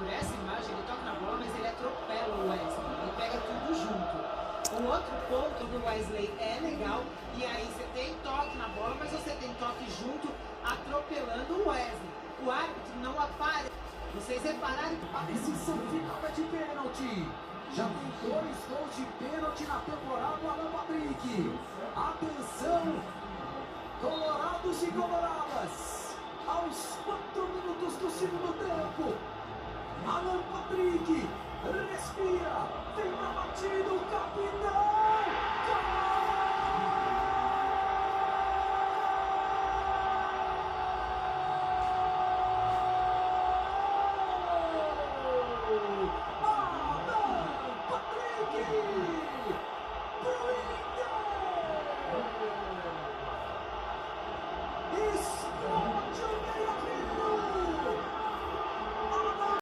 por essa imagem, ele toca na bola, mas ele atropela o Wesley. Ele pega tudo junto. O outro ponto do Wesley é legal, e aí você tem toque na bola, mas você tem toque junto, atropelando o Wesley. O árbitro não aparece. Vocês repararam que A decisão final é de pênalti. Já tem 2 gols de pênalti na temporada, Alan Patrick. Atenção, colorados e coloradas. Aos 4 minutos do segundo tempo, Alan Patrick respira, vem pra batida o capitão.